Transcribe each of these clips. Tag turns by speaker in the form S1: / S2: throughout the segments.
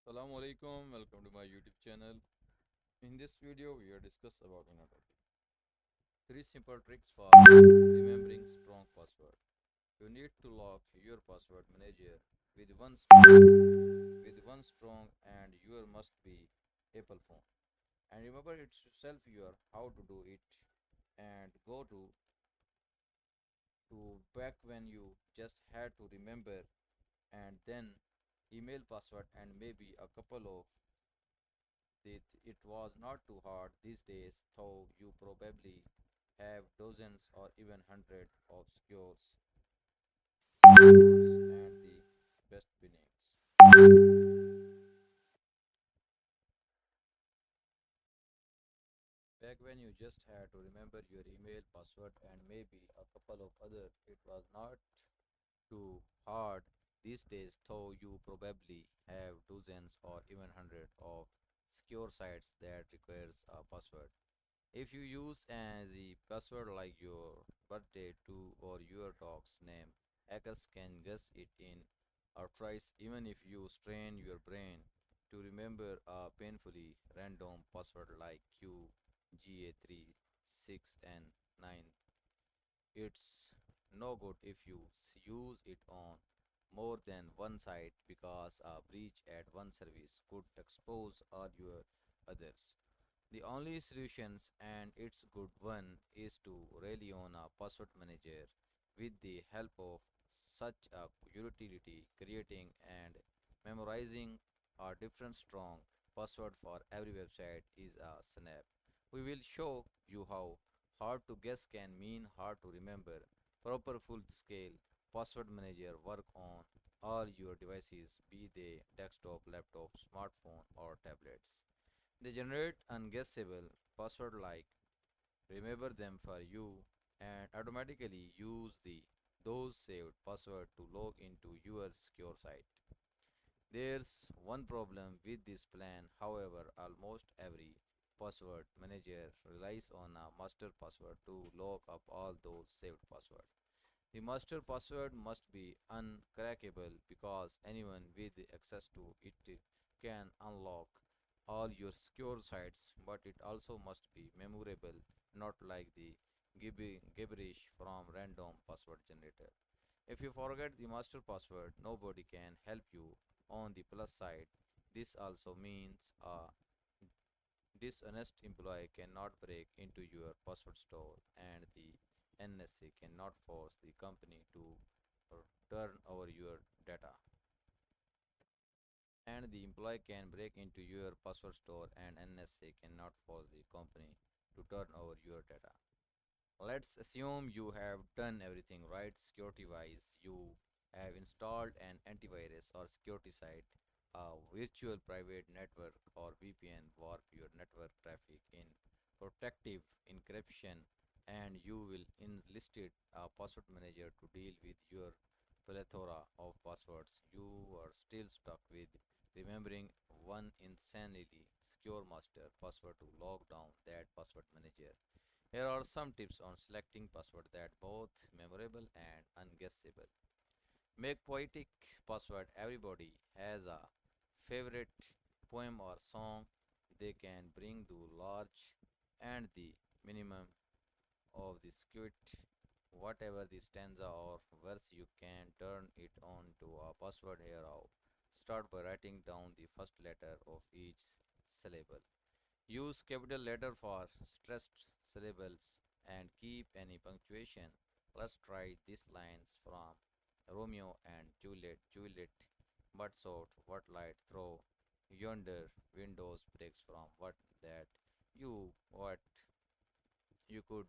S1: Assalamu alaikum, welcome to my YouTube channel. In this video, we are discuss about another topic. Three simple tricks for remembering strong password. You need to lock your password manager with one strong and your must be Apple phone. And remember itself your how to do it and go to back when you just had to remember and then email password and maybe a couple of it was not too hard these days, though you probably have dozens or even hundreds of scores and the best beginnings. Back when you just had to remember your email password and maybe a couple of other, it was not too hard these days, though you probably have dozens or even hundreds of secure sites that requires a password. If you use as a password like your birthday to or your dog's name, hackers can guess it in or twice even if you strain your brain to remember a painfully random password like QGA3, 6 and 9. It's no good if you use it on more than one site because a breach at one service could expose all your others. The only solutions, and it's good one, is to rely on a password manager with the help of such a utility. Creating and memorizing a different strong password for every website is a snap. We will show you how hard to guess can mean hard to remember. Proper full scale password manager work on all your devices, be they desktop, laptop, smartphone or tablets. They generate unguessable password like remember them for you and automatically use the those saved password to log into your secure site. There's one problem with this plan, however, almost every password manager relies on a master password to lock up all those saved passwords. The master password must be uncrackable because anyone with access to it can unlock all your secure sites, but it also must be memorable, not like the gibberish from random password generator. If you forget the master password, nobody can help you. On the plus side, this also means a dishonest employee cannot break into your password store, and the NSA cannot force the company to turn over your data. And the employee can break into your password store, and NSA cannot force the company to turn over your data. Let's assume you have done everything right security wise. You have installed an antivirus or security site, a virtual private network or VPN warp your network traffic in protective encryption, and you will enlisted a password manager to deal with your plethora of passwords. You are still stuck with remembering one insanely secure master password to log down that password manager. Here are some tips on selecting password that both memorable and unguessable. Make poetic password. Everybody has a favorite poem or song they can bring to large and the minimum of the squid. Whatever the stanza or verse you can turn it on to a password hero. Start by writing down the first letter of each syllable. Use capital letter for stressed syllables and keep any punctuation. Let's try these lines from Romeo and Juliet. Juliet, but sort what light through yonder windows breaks from what you could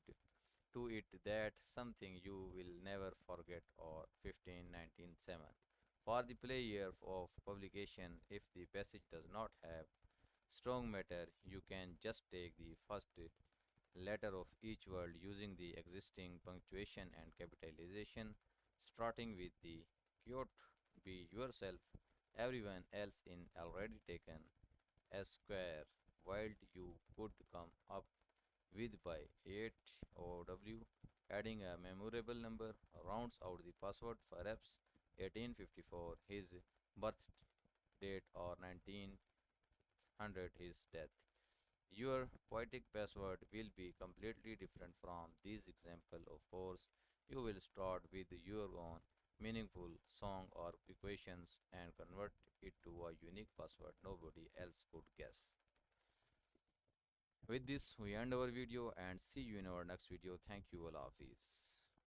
S1: to it that something you will never forget or 1597. For the play year of publication, if the passage does not have strong matter, you can just take the first letter of each word using the existing punctuation and capitalization, starting with the quote be yourself, everyone else in already taken a square, while you could come up with by 8 OW, adding a memorable number rounds out the password. Perhaps 1854, his birth date or 1900 his death. Your poetic password will be completely different from these example. Of course, you will start with your own meaningful song or equations and convert it to a unique password nobody else could guess. With this, we end our video and see you in our next video. Thank you, Allah Hafiz.